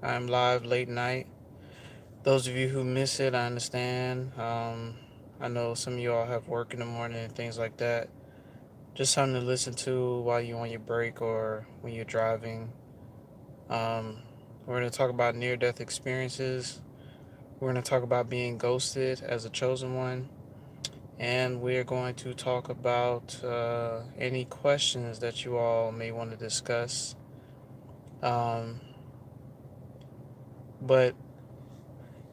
I'm live late night. Those of you who miss it, I understand. I know some of you all have work in the morning and things like that. Just something to listen to while you're on your break or when you're driving. Um, we're going to talk about near death experiences. We're going to talk about being ghosted as a chosen one. And we're going to talk about any questions that you all may want to discuss. Um, but,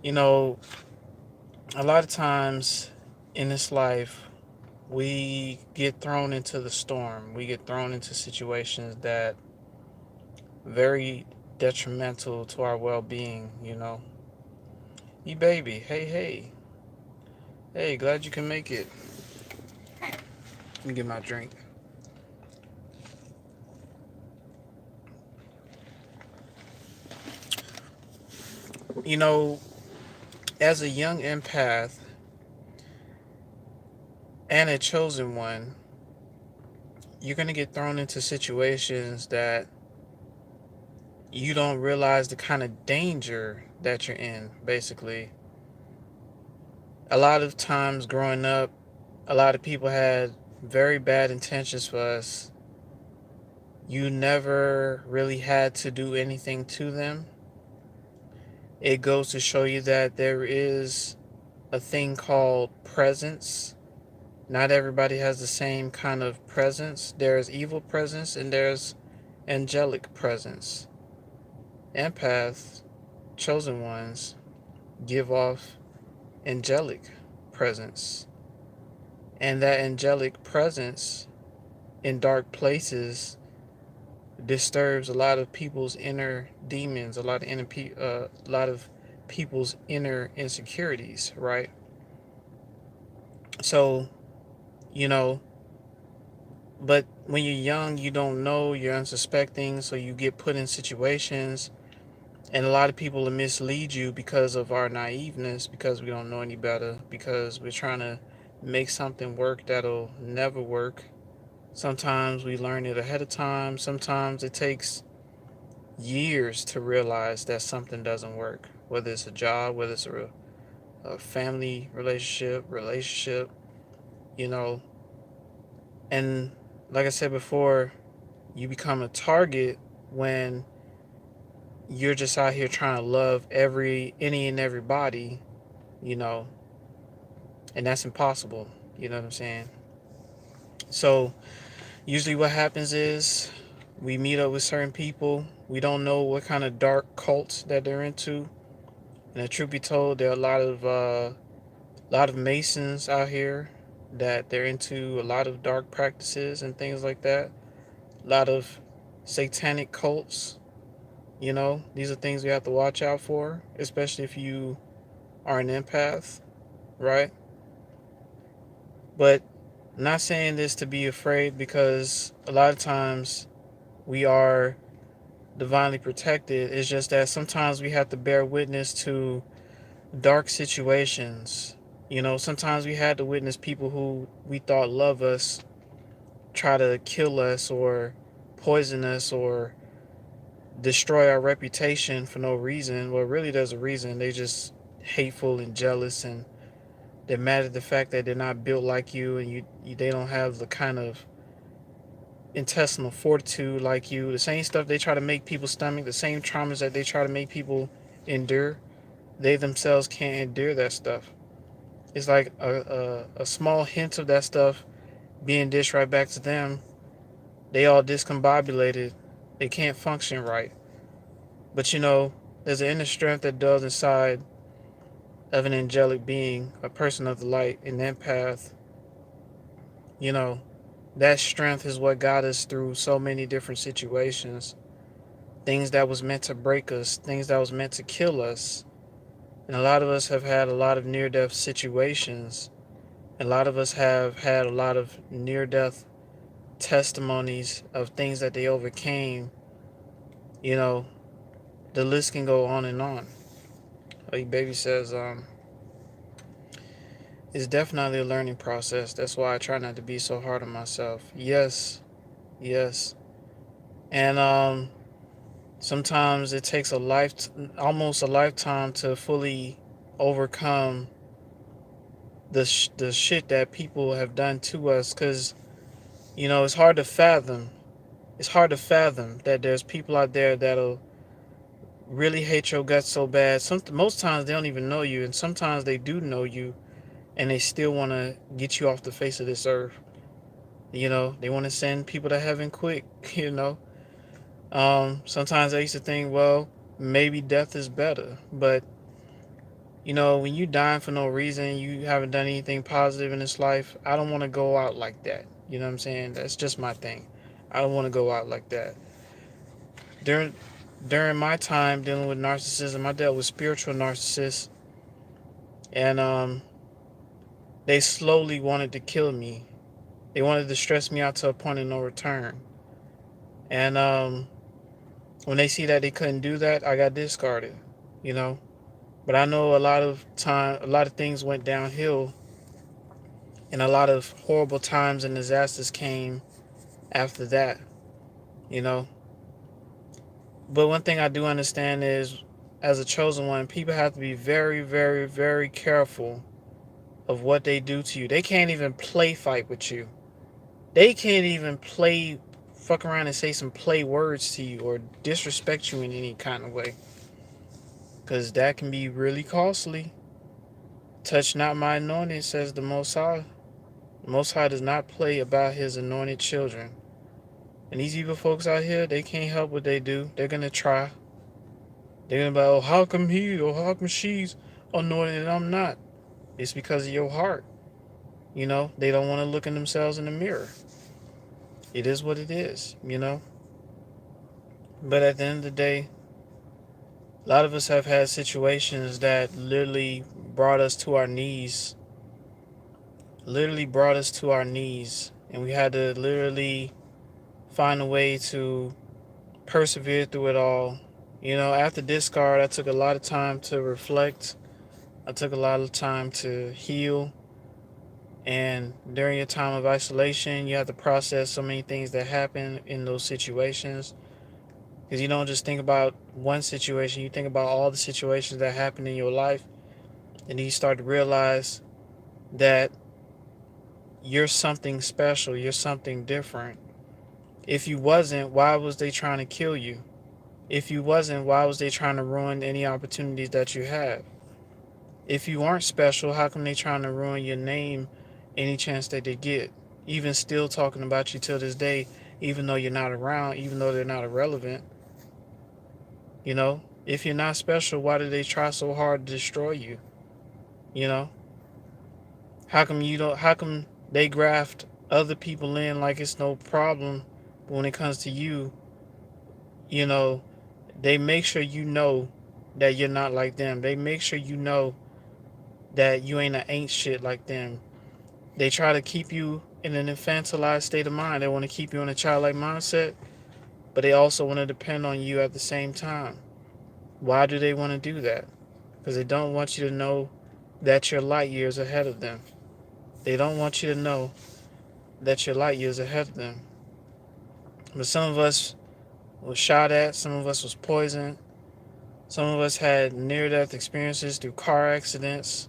you know, a lot of times in this life, we get thrown into the storm. We get thrown into situations that very detrimental to our well-being. Baby, hey, glad you can make it. Let me get my drink. You know, as a young empath and a chosen one, you're going to get thrown into situations that you don't realize the kind of danger that you're in, basically. A lot of times growing up, a lot of people had very bad intentions for us. You never really had to do anything to them. It goes to show you that there is a thing called presence. Not everybody has the same kind of presence. There's evil presence and there's angelic presence. Empaths, chosen ones, give off angelic presence. And that angelic presence in dark places disturbs a lot of people's inner demons, a lot of people's inner insecurities, right? So, you know, but when you're young, you don't know, you're unsuspecting, so you get put in situations, and a lot of people will mislead you because of our naiveness, because we don't know any better, because we're trying to make something work that'll never work. Sometimes we learn it ahead of time. Sometimes it takes years to realize that something doesn't work, whether it's a job, whether it's a family relationship, you know. And like I said before, you become a target when you're just out here trying to love any and everybody, you know, and that's impossible. You know what I'm saying? So usually what happens is we meet up with certain people. We don't know what kind of dark cults that they're into. And the truth be told, there are a lot of Masons out here that they're into a lot of dark practices and things like that. A lot of satanic cults. These are things we have to watch out for, especially if you are an empath, right? But not saying this to be afraid, because a lot of times we are divinely protected. It's just that sometimes we have to bear witness to dark situations. Sometimes we had to witness people who we thought love us try to kill us or poison us or destroy our reputation for no reason. Well, really, there's a reason. They just hateful and jealous, and they're mad at the fact that they're not built like you, and they don't have the kind of intestinal fortitude like you. The same stuff they try to make people stomach, the same traumas that they try to make people endure, they themselves can't endure that stuff. It's like a small hint of that stuff being dished right back to them. They all discombobulated. They can't function right. But there's an inner strength that dwells inside of an angelic being, a person of the light, an empath. You know, that strength is what got us through so many different situations. Things that was meant to break us, things that was meant to kill us. And a lot of us have had a lot of near-death situations. A lot of us have had a lot of near-death testimonies of things that they overcame. You know, the list can go on and on. Like baby says, it's definitely a learning process. That's why I try not to be so hard on myself. Yes, yes. And Sometimes it takes almost a lifetime to fully overcome the shit that people have done to us. Because it's hard to fathom. It's hard to fathom that there's people out there that'll really hate your guts so bad. Most times they don't even know you, and sometimes they do know you, and they still want to get you off the face of this earth. They want to send people to heaven quick. Sometimes I used to think, well, maybe death is better, but when you dying for no reason, you haven't done anything positive in this life. I don't want to go out like that. You know what I'm saying? That's just my thing. I don't want to go out like that. During during my time dealing with narcissism, I dealt with spiritual narcissists, and they slowly wanted to kill me. They wanted to stress me out to a point of no return. And when they see that they couldn't do that, I got discarded. You know, but I know a lot of things went downhill, and a lot of horrible times and disasters came after that. You know, but one thing I do understand is, as a chosen one, people have to be very, very, very careful of what they do to you. They can't even play fight with you. They can't even fuck around and say some play words to you or disrespect you in any kind of way. Because that can be really costly. Touch not my anointed, says the Most High. The Most High does not play about his anointed children. And these evil folks out here, they can't help what they do. They're going to try. They're going to be like, oh, how come he or how come she's anointed and I'm not? It's because of your heart. They don't want to look in themselves in the mirror. It is what it is. But at the end of the day, a lot of us have had situations that literally brought us to our knees. Literally brought us to our knees. And we had to literally find a way to persevere through it all. After discard, I took a lot of time to reflect. I took a lot of time to heal. And during your time of isolation, you have to process so many things that happen in those situations. Because you don't just think about one situation, you think about all the situations that happen in your life. And then you start to realize that you're something special, you're something different. If you wasn't, why was they trying to kill you? If you wasn't, why was they trying to ruin any opportunities that you have? If you aren't special, how come they trying to ruin your name any chance that they get? Even still talking about you till this day, even though you're not around, even though they're not irrelevant. If you're not special, why do they try so hard to destroy you? You know? How come they graft other people in like it's no problem, but when it comes to you, you know, they make sure you know that you're not like them. They make sure you know that you ain't shit like them. They try to keep you in an infantilized state of mind. They want to keep you in a childlike mindset, but they also want to depend on you at the same time. Why do they want to do that? Because they don't want you to know that you're light years ahead of them. They don't want you to know that you're light years ahead of them. But some of us was shot at, some of us was poisoned, some of us had near-death experiences through car accidents.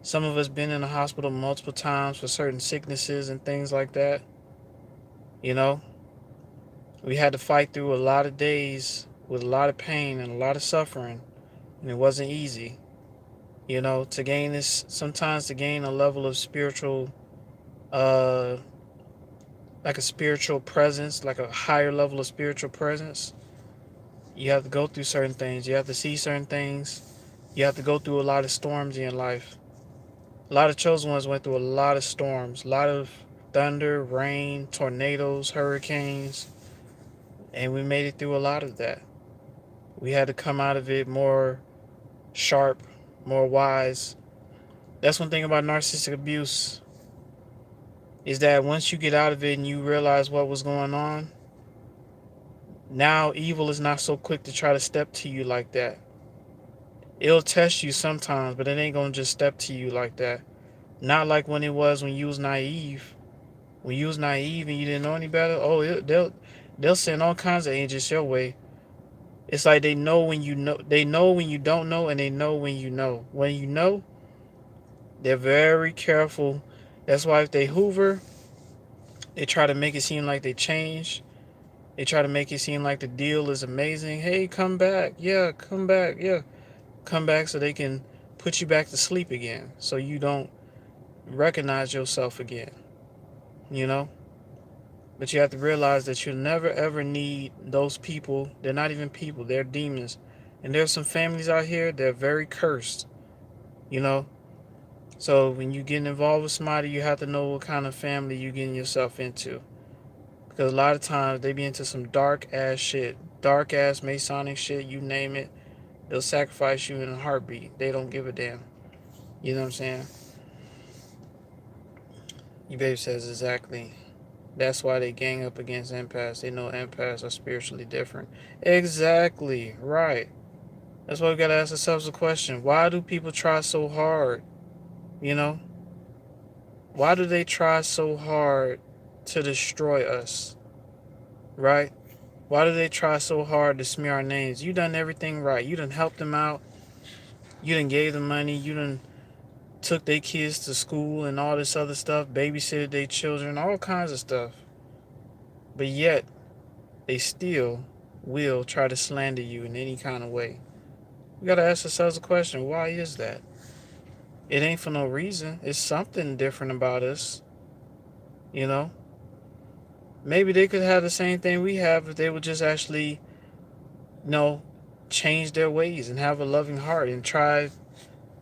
Some of us been in the hospital multiple times for certain sicknesses and things like that. You know, we had to fight through a lot of days with a lot of pain and a lot of suffering, and it wasn't easy. Sometimes to gain a level of spiritual, uh, like a spiritual presence, like a higher level of spiritual presence, you have to go through certain things. You have to see certain things. You have to go through a lot of storms in your life. A lot of chosen ones went through a lot of storms, a lot of thunder, rain, tornadoes, hurricanes, and we made it through a lot of that. We had to come out of it more sharp, more wise. That's one thing about narcissistic abuse, is that once you get out of it and you realize what was going on, now evil is not so quick to try to step to you like that. It'll test you sometimes, but it ain't gonna just step to you like that. Not like when it was when you was naive. When you was naive and you didn't know any better, they'll send all kinds of angels your way. It's like they know when you know, they know when you don't know, and they know when you know. When you know, they're very careful. That's why if they hoover, they try to make it seem like they changed. They try to make it seem like the deal is amazing. Hey, come back. Yeah, come back. Yeah, come back so they can put you back to sleep again. So you don't recognize yourself again. You know? But you have to realize that you'll never ever need those people. They're not even people, they're demons. And there's some families out here that are very cursed. You know? So when you get involved with somebody, you have to know what kind of family you're getting yourself into. Because a lot of times they be into some dark ass shit. Dark ass Masonic shit, you name it. They'll sacrifice you in a heartbeat. They don't give a damn. You know what I'm saying? You babe says exactly. That's why they gang up against empaths. They know empaths are spiritually different. Exactly. Right. That's why we gotta ask ourselves the question. Why do people try so hard? You know? Why do they try so hard to destroy us? Right? Why do they try so hard to smear our names? You done everything right. You done helped them out. You done gave them money. You done took their kids to school and all this other stuff. Babysitted their children. All kinds of stuff. But yet, they still will try to slander you in any kind of way. We gotta ask ourselves a question. Why is that? It ain't for no reason. It's something different about us. You know? Maybe they could have the same thing we have if they would just actually, you know, change their ways and have a loving heart and try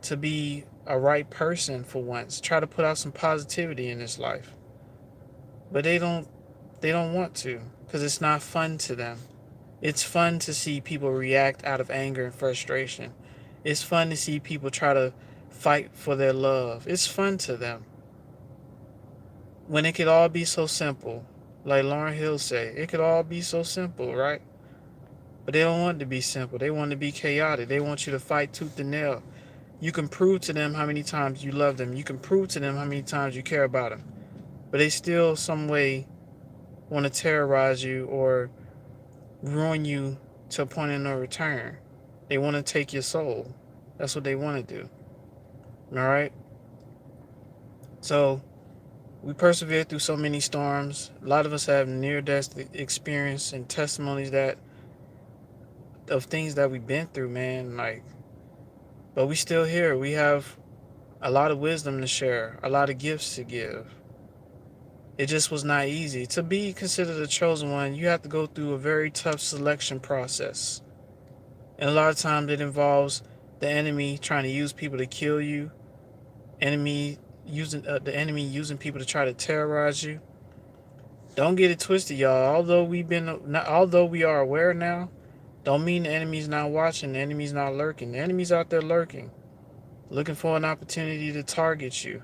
to be a right person for once. Try to put out some positivity in this life. But they don't want to because it's not fun to them. It's fun to see people react out of anger and frustration. It's fun to see people try to fight for their love. It's fun to them. When it could all be so simple. Like Lauryn Hill said, it could all be so simple, right? But they don't want it to be simple. They want it to be chaotic. They want you to fight tooth and nail. You can prove to them how many times you love them. You can prove to them how many times you care about them. But they still, some way, want to terrorize you or ruin you to a point of no return. They want to take your soul. That's what they want to do. All right? So, we persevere through so many storms. A lot of us have near-death experience and testimonies that of things that we've been through, man. Like, but we still here. We have a lot of wisdom to share, a lot of gifts to give. It just was not easy. To be considered a chosen one, you have to go through a very tough selection process. And a lot of times it involves the enemy trying to use people to kill you, the enemy using people to try to terrorize you. Don't get it twisted, y'all. Although we are aware now, don't mean the enemy's not watching, the enemy's not lurking. The enemy's out there lurking, looking for an opportunity to target you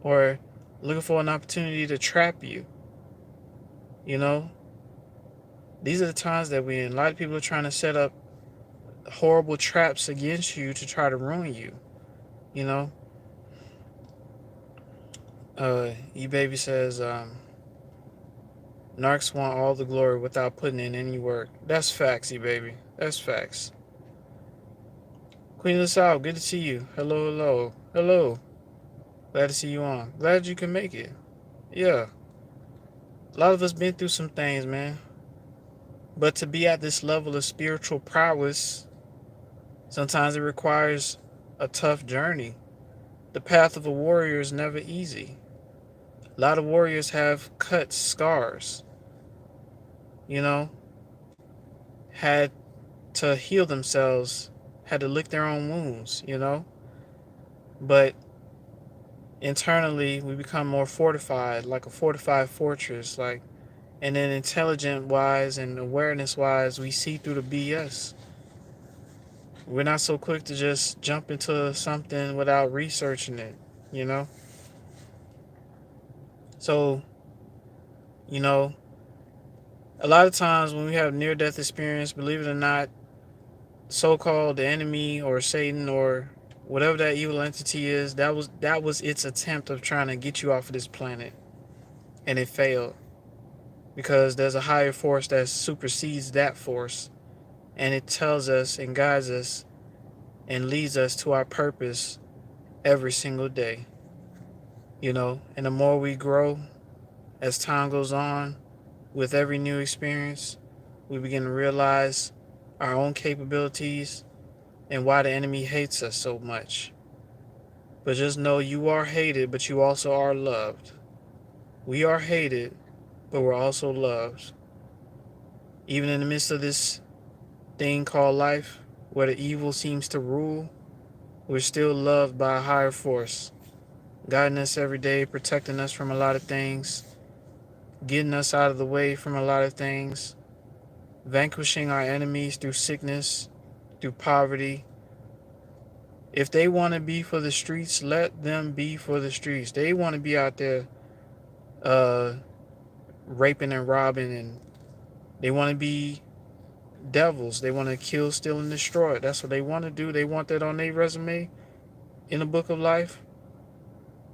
or looking for an opportunity to trap you. You know, these are the times that we're in. A lot of people are trying to set up horrible traps against you to try to ruin you. You know, E-Baby says, Narcs want all the glory without putting in any work. That's facts, E-Baby. That's facts. Queen of the South, good to see you. Hello, hello, hello. Glad to see you on. Glad you can make it. Yeah. A lot of us been through some things, man. But to be at this level of spiritual prowess, sometimes it requires a tough journey. The path of a warrior is never easy. A lot of warriors have cuts, scars, you know, had to heal themselves, had to lick their own wounds, you know. But internally, we become more fortified, like a fortified fortress, like, and then intelligent wise and awareness wise, we see through the BS. We're not so quick to just jump into something without researching it, you know? So, you know, a lot of times when we have near death experience, believe it or not, so called the enemy or Satan or whatever that evil entity is, that was its attempt of trying to get you off of this planet. And it failed. Because there's a higher force that supersedes that force. and it tells us and guides us and leads us to our purpose every single day. And the more we grow as time goes on, with every new experience, we begin to realize our own capabilities and why the enemy hates us so much. But just know you are hated, but you also are loved. We are hated, but we're also loved. Even in the midst of this thing called life, where the evil seems to rule, we're still loved by a higher force, guiding us every day, protecting us from a lot of things, getting us out of the way from a lot of things, vanquishing our enemies through sickness, through poverty. If they want to be for the streets, let them be for the streets. They want to be out there uh, raping and robbing, and they want to be devils. They want to kill, steal, and destroy. That's what they want to do. They want that on their resume in the book of life.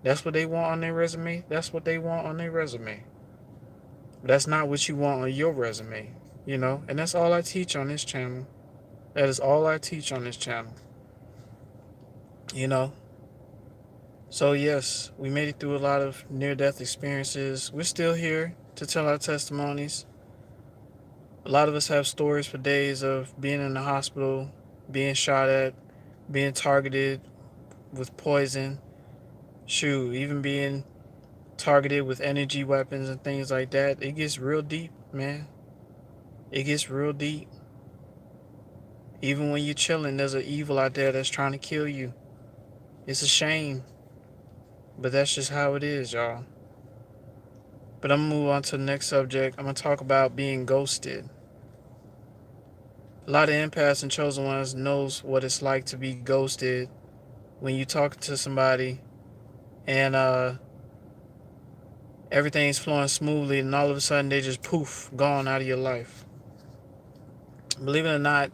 That's what they want on their resume. That's what they want on their resume. But that's not what you want on your resume. And that's all I teach on this channel. That is all I teach on this channel. You know. So yes, we made it through a lot of near-death experiences. We're still here to tell our testimonies. A lot of us have stories for days of being in the hospital, being shot at, being targeted with poison, even being targeted with energy weapons and things like that. It gets real deep, man. It gets real deep. Even when you're chilling, there's an evil out there that's trying to kill you. It's a shame, but that's just how it is, y'all. But I'm gonna move on to the next subject. I'm gonna talk about being ghosted. A lot of empaths and chosen ones knows what it's like to be ghosted when you talk to somebody and everything's flowing smoothly and all of a sudden they just poof, gone out of your life. Believe it or not,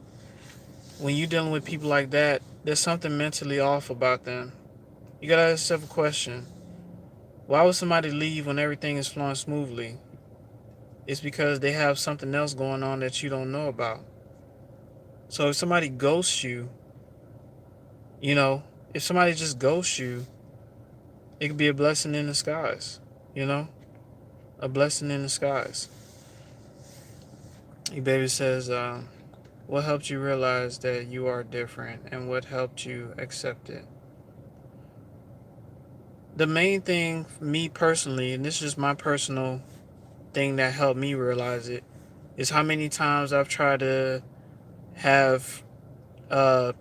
when you're dealing with people like that, there's something mentally off about them. You gotta ask yourself a question. Why would somebody leave when everything is flowing smoothly? It's because they have something else going on that you don't know about. So if somebody ghosts you, you know, if somebody just ghosts you, it could be a blessing in disguise, you know? A blessing in disguise. Your baby says, what helped you realize that you are different and what helped you accept it? The main thing, me personally, and this is just my personal thing that helped me realize it, is how many times I've tried to have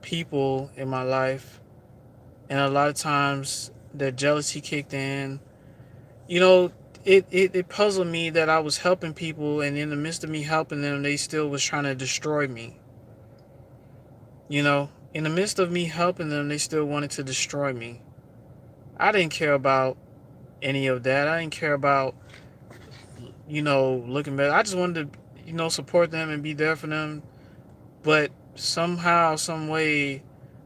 people in my life, and a lot of times the jealousy kicked in. It puzzled me that I was helping people, and in the midst of me helping them, they still was trying to destroy me. In the midst of me helping them, they still wanted to destroy me. I didn't care about any of that. I didn't care about, looking better. I just wanted to, support them and be there for them. But somehow, some way,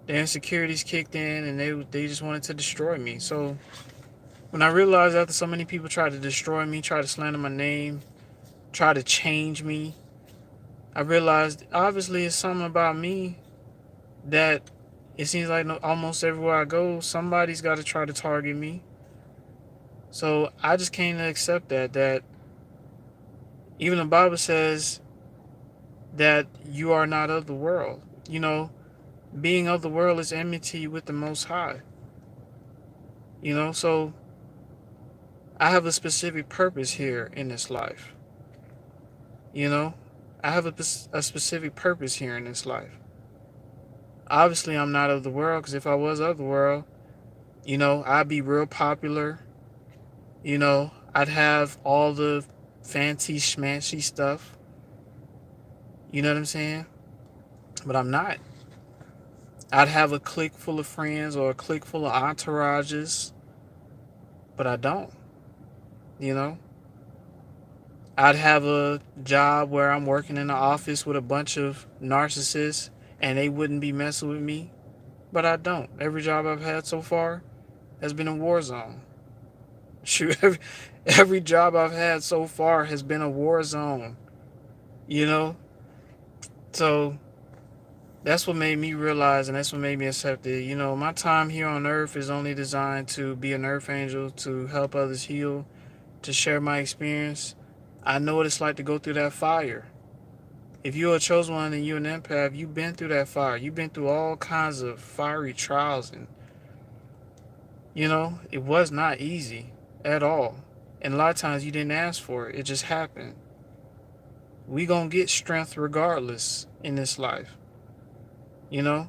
the insecurities kicked in, and they just wanted to destroy me. So when I realized after so many people tried to destroy me, tried to slander my name, try to change me, I realized obviously it's something about me that it seems like almost everywhere I go, somebody's got to try to target me. So I just came to accept that even the Bible says that you are not of the world. Being of the world is enmity with the Most High. So I have a specific purpose here in this life. I have a specific purpose here in this life. Obviously, I'm not of the world, because if I was of the world, I'd be real popular. I'd have all the fancy schmancy stuff. You know what I'm saying? But I'm not. I'd have a clique full of friends or a clique full of entourages, but I don't. You know? I'd have a job where I'm working in the office with a bunch of narcissists and they wouldn't be messing with me, but I don't. Every job I've had so far has been a war zone. Shoot, every job I've had so far has been a war zone. So That's what made me realize, and that's what made me accept it. You know, my time here on earth is only designed to be an earth angel, to help others heal, to share my experience. I know what it's like to go through that fire. If you're a chosen one and you're an empath, you've been through that fire. You've been through all kinds of fiery trials, and you know, it was not easy at all. And a lot of times you didn't ask for it. It just happened. We gonna get strength regardless in this life. You know?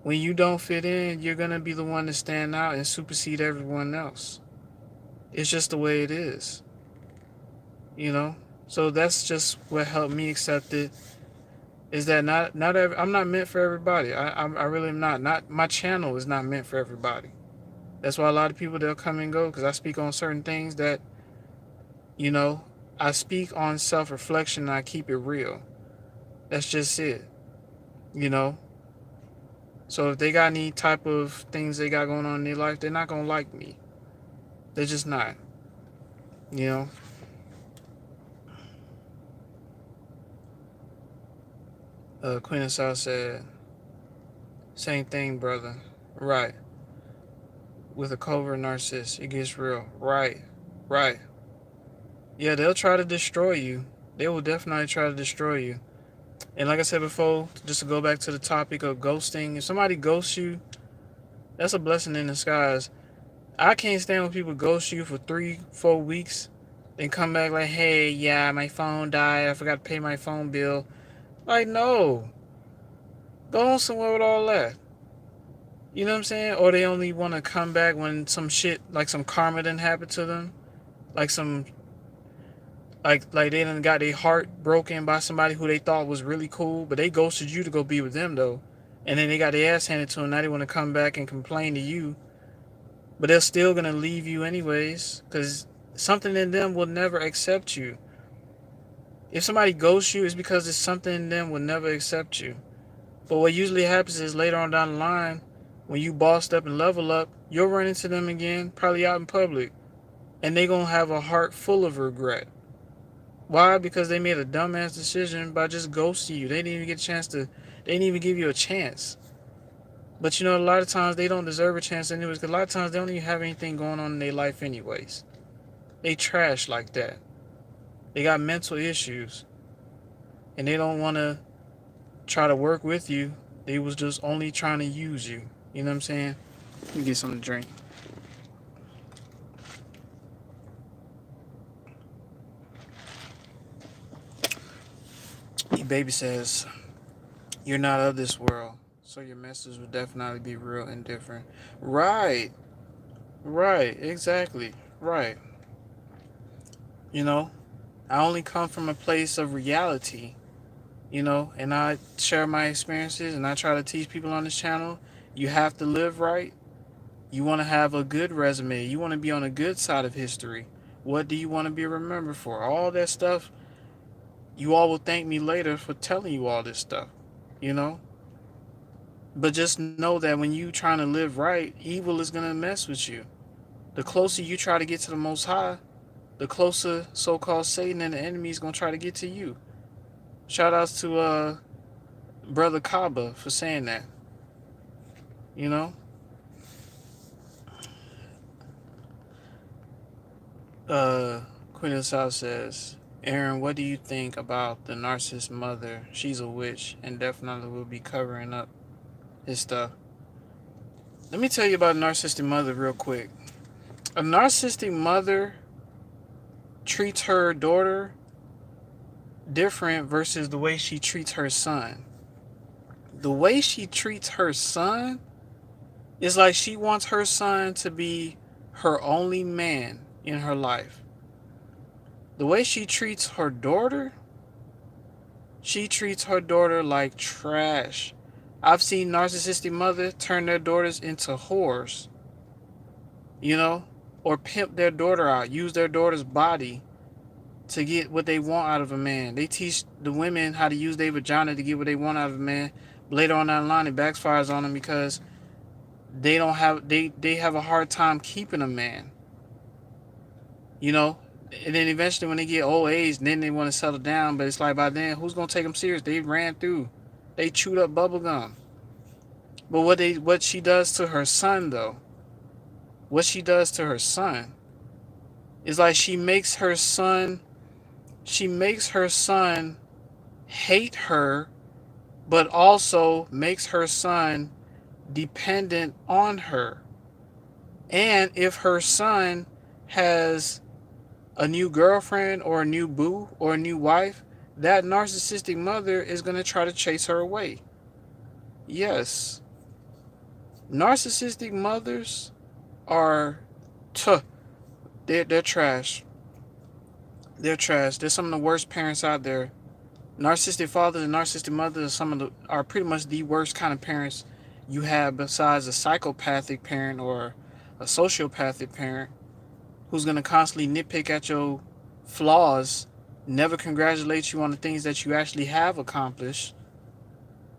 When you don't fit in, you're gonna be the one to stand out and supersede everyone else. It's just the way it is. You know? So that's just what helped me accept it. Is that I'm not meant for everybody. I really am not. Not my channel is not meant for everybody. That's why a lot of people they'll come and go because I speak on certain things that, you know, I speak on self-reflection and I keep it real. That's just it. You know? So if they got any type of things they got going on in their life, they're not gonna like me. They're just not. You know? Queen of South said, same thing, brother. Right. With a covert narcissist, it gets real. Right. Right. Yeah, they'll try to destroy you. They will definitely try to destroy you. And like I said before, just to go back to the topic of ghosting, if somebody ghosts you, that's a blessing in disguise. I can't stand when people ghost you for 3, 4 weeks, then come back like, hey, yeah, my phone died. I forgot to pay my phone bill. Like, no. Go on somewhere with all that. You know what I'm saying? Or they only want to come back when some shit, like some karma didn't happen to them. Like some, like they done got their heart broken by somebody who they thought was really cool, but they ghosted you to go be with them though. And then they got their ass handed to them. Now they want to come back and complain to you. But they're still going to leave you anyways. Because something in them will never accept you. If somebody ghosts you, it's because it's something in them will never accept you. But what usually happens is later on down the line, when you bossed up and level up, you'll run into them again, probably out in public. And they going to have a heart full of regret. Why? Because they made a dumbass decision by just ghosting you. They didn't even get a chance to, they didn't even give you a chance. But you know, a lot of times they don't deserve a chance anyways, because a lot of times they don't even have anything going on in their life anyways. They trash like that. They got mental issues. And they don't want to try to work with you. They was just only trying to use you. You know what I'm saying? Let me get something to drink. Baby says, you're not of this world, so your message will definitely be real and different. Right. Right. Exactly. Right. You know, I only come from a place of reality, you know, and I share my experiences and I try to teach people on this channel. You have to live right. You want to have a good resume. You want to be on a good side of history. What do you want to be remembered for? All that stuff. You all will thank me later for telling you all this stuff, you know? But just know that when you trying to live right, evil is going to mess with you. The closer you try to get to the Most High, the closer so-called Satan and the enemy is going to try to get to you. Shout outs to Brother Kaba for saying that, you know? Queen of the South says, Aaron, what do you think about the narcissist mother? She's a witch and definitely will be covering up his stuff. Let me tell you about a narcissistic mother real quick. A narcissistic mother treats her daughter different versus the way she treats her son. The way she treats her son is like she wants her son to be her only man in her life. The way she treats her daughter, she treats her daughter like trash. I've seen narcissistic mothers turn their daughters into whores, you know, or pimp their daughter out, use their daughter's body to get what they want out of a man. They teach the women how to use their vagina to get what they want out of a man. Later on down the line, it backfires on them because they don't have they have a hard time keeping a man. You know, and then eventually when they get old age, then they want to settle down. But it's like by then, who's gonna take them serious? They ran through. They chewed up bubble gum. But what she does to her son though, what she does to her son is like she makes her son hate her, but also makes her son dependent on her. And if her son has a new girlfriend or a new boo or a new wife, that narcissistic mother is going to try to chase her away. Yes, narcissistic mothers are, tuh, they're trash. They're trash. They're some of the worst parents out there. Narcissistic fathers and narcissistic mothers are pretty much the worst kind of parents you have besides a psychopathic parent or a sociopathic parent who's gonna constantly nitpick at your flaws, never congratulate you on the things that you actually have accomplished.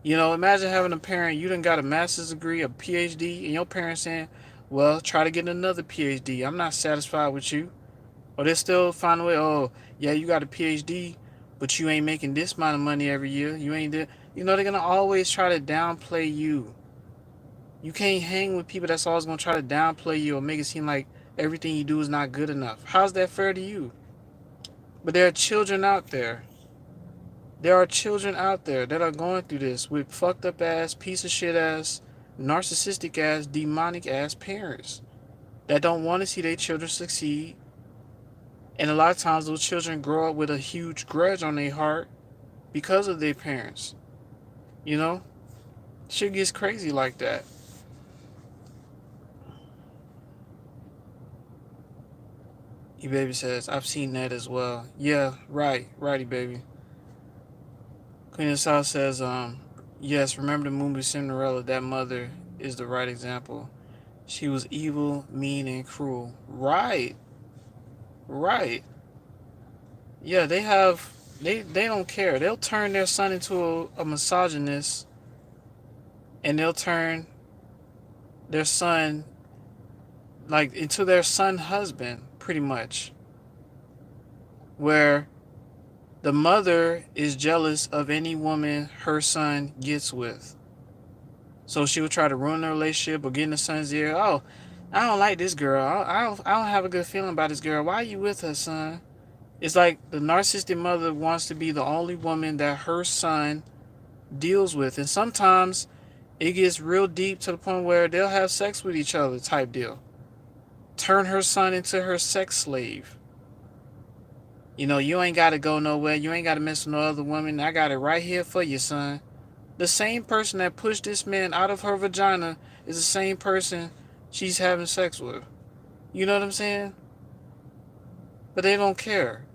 You know, imagine having a parent, you done got a master's degree, a PhD, and your parents saying, well, try to get another PhD. I'm not satisfied with you. Or they still find a way, oh, yeah, you got a PhD, but you ain't making this amount of money every year. You ain't there. You know, they're going to always try to downplay you. You can't hang with people that's always going to try to downplay you or make it seem like everything you do is not good enough. How's that fair to you? But there are children out there. There are children out there that are going through this with fucked up ass, piece of shit ass, narcissistic ass, demonic ass parents that don't want to see their children succeed. And a lot of times those children grow up with a huge grudge on their heart because of their parents. You know? Shit gets crazy like that. E-Baby says, I've seen that as well. Yeah, right. Righty, baby. Queen of the South says, yes, remember the movie Cinderella? That mother is the right example. She was evil, mean, and cruel. Right. Right. Yeah, they don't care. They'll turn their son into a misogynist, and they'll turn their son like into their son husband, pretty much, where the mother is jealous of any woman her son gets with. So she would try to ruin the relationship or get in the son's ear. Oh, I don't like this girl. I don't have a good feeling about this girl. Why are you with her, son? It's like the narcissistic mother wants to be the only woman that her son deals with. And sometimes it gets real deep to the point where they'll have sex with each other type deal. Turn her son into her sex slave. You know, you ain't got to go nowhere. You ain't got to mess with no other woman. I got it right here for you, son. The same person that pushed this man out of her vagina is the same person she's having sex with. You know what I'm saying? But they don't care.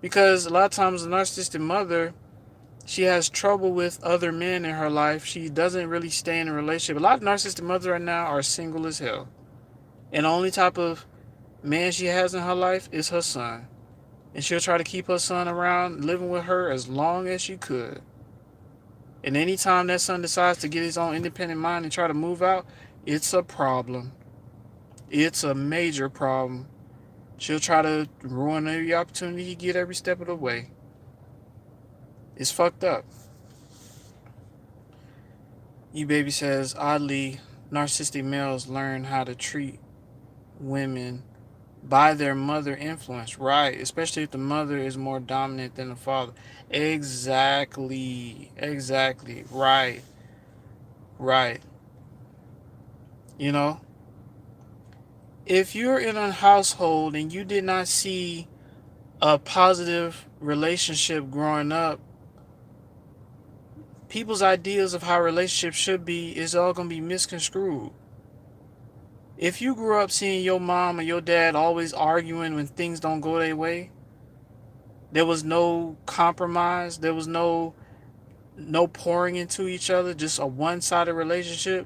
Because a lot of times the narcissistic mother, she has trouble with other men in her life. She doesn't really stay in a relationship. A lot of narcissistic mothers right now are single as hell. And the only type of man she has in her life is her son. And she'll try to keep her son around, living with her as long as she could. And anytime that son decides to get his own independent mind and try to move out, it's a problem. It's a major problem. She'll try to ruin every opportunity you get every step of the way. It's fucked up. E-Baby says, oddly, narcissistic males learn how to treat women by their mother influence. Right, especially if the mother is more dominant than the father. Exactly. Exactly. Right. Right. You know, if you're in a household and you did not see a positive relationship growing up, people's ideas of how relationships should be is all going to be misconstrued. If you grew up seeing your mom or your dad always arguing when things don't go their way, there was no compromise, there was no pouring into each other, just a one-sided relationship,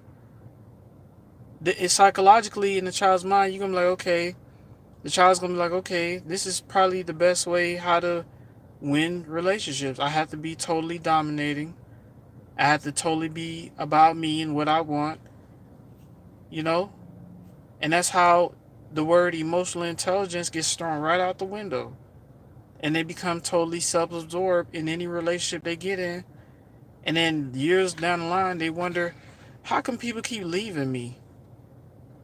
it's psychologically in the child's mind, you're going to be like, okay, the child's going to be like, okay, this is probably the best way how to win relationships. I have to be totally dominating. I have to totally be about me and what I want, you know? And that's how the word emotional intelligence gets thrown right out the window. And they become totally self-absorbed in any relationship they get in. And then years down the line, they wonder, how come people keep leaving me?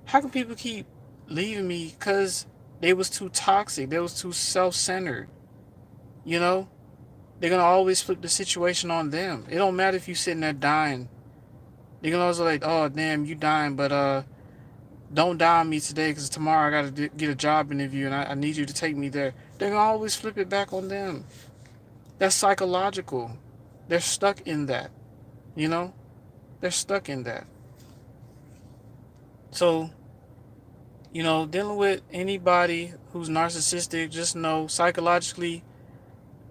How come people keep leaving me? Because they was too toxic. They was too self-centered. You know, they're gonna always flip the situation on them. It don't matter if you sitting there dying. They're gonna always like, oh damn, you dying, but don't die on me today because tomorrow I gotta get a job interview and I need you to take me there. They're gonna always flip it back on them. That's psychological. They're stuck in that. You know, they're stuck in that. So, dealing with anybody who's narcissistic, just know psychologically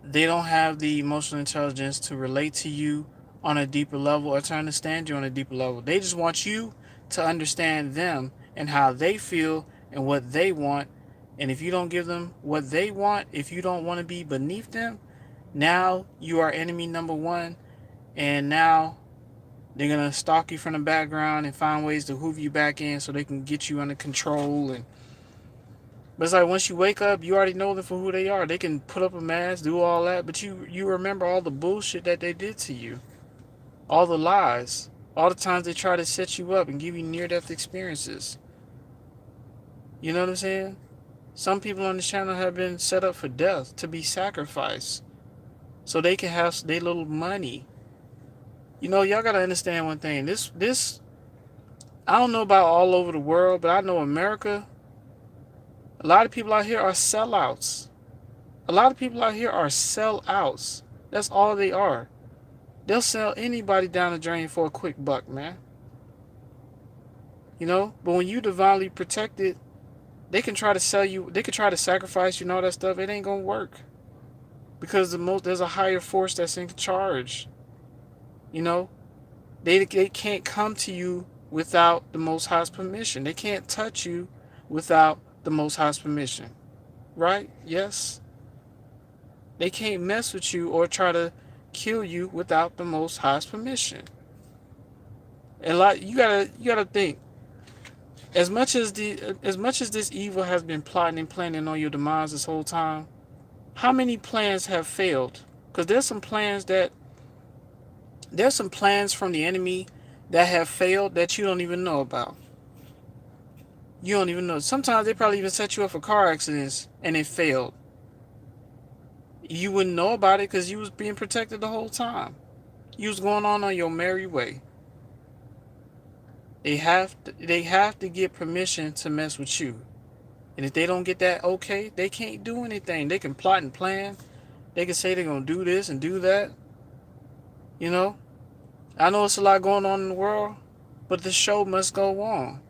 they don't have the emotional intelligence to relate to you on a deeper level or to understand you on a deeper level. They just want you to understand them and how they feel and what they want. And if you don't give them what they want, if you don't want to be beneath them, now you are enemy number one. And now they're going to stalk you from the background and find ways to hoover you back in so they can get you under control. But it's like once you wake up, you already know them for who they are. They can put up a mask, do all that, but you remember all the bullshit that they did to you, all the lies, all the times they try to set you up and give you near-death experiences. You know what I'm saying? Some people on this channel have been set up for death to be sacrificed so they can have their little money. Y'all gotta understand one thing. This I don't know about all over the world, but I know America. A lot of people out here are sellouts. A lot of people out here are sellouts. That's all they are. They'll sell anybody down the drain for a quick buck, man. But when you divinely protected, they can try to sell you, they can try to sacrifice you and all that stuff. It ain't gonna work. Because there's a higher force that's in charge. They can't come to you without the Most High's permission. They can't touch you without the Most High's permission. Right? Yes. They can't mess with you or try to kill you without the Most High's permission. And you gotta think. As much as this evil has been plotting and planning on your demise this whole time, how many plans have failed? Because there's some plans from the enemy that have failed that you don't even know about. You don't even know. Sometimes they probably even set you up for car accidents and it failed. You wouldn't know about it because you was being protected the whole time. You was going on your merry way. They have to get permission to mess with you. And if they don't get that okay, they can't do anything. They can plot and plan. They can say they're going to do this and do that. I know it's a lot going on in the world, but the show must go on.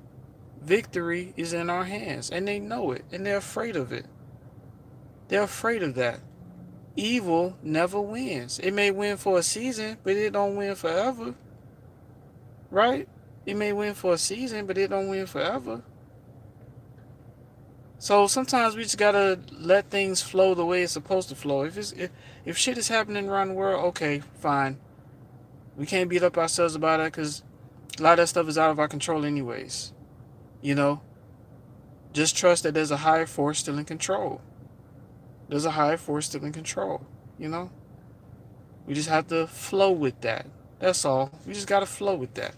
Victory is in our hands, and they know it, and they're afraid of it. They're afraid of that. Evil never wins. It may win for a season, but it don't win forever. Right? It may win for a season, but it don't win forever. So sometimes we just gotta let things flow the way it's supposed to flow. If shit is happening around the world, okay, fine. We can't beat up ourselves about it because a lot of that stuff is out of our control anyways. Just trust that there's a higher force still in control. There's a higher force still in control. We just have to flow with that. That's all. We just gotta flow with that.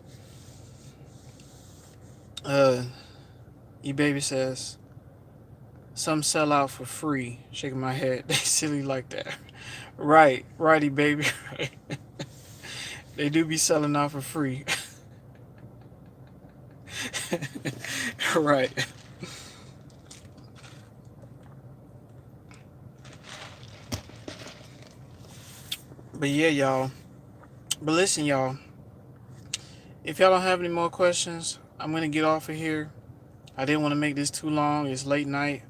E-Baby says, some sell out for free. Shaking my head. They silly like that. Right, E-Baby. Right. They do be selling out for free. Right. But yeah, y'all. But listen, y'all. If y'all don't have any more questions, I'm going to get off of here. I didn't want to make this too long. It's late night.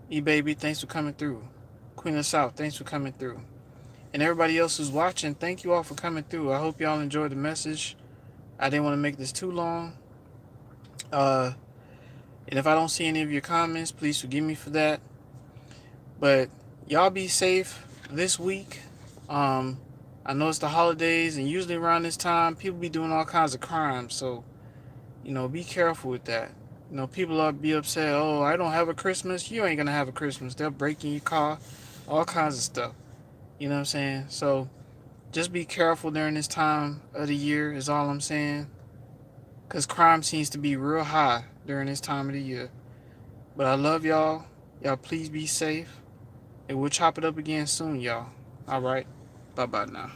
E-Baby, thanks for coming through. Queen of the South, thanks for coming through. And everybody else who's watching, thank you all for coming through. I hope y'all enjoyed the message. I didn't want to make this too long. And if I don't see any of your comments, please forgive me for that. But y'all be safe this week. I know it's the holidays, and usually around this time, people be doing all kinds of crimes. So, be careful with that. People will be upset, oh, I don't have a Christmas. You ain't going to have a Christmas. They'll break in your car, all kinds of stuff. You know what I'm saying? So, Just be careful during this time of the year is all I'm saying. Because crime seems to be real high during this time of the year. But I love y'all. Y'all please be safe. And we'll chop it up again soon, y'all. Alright. Bye-bye now.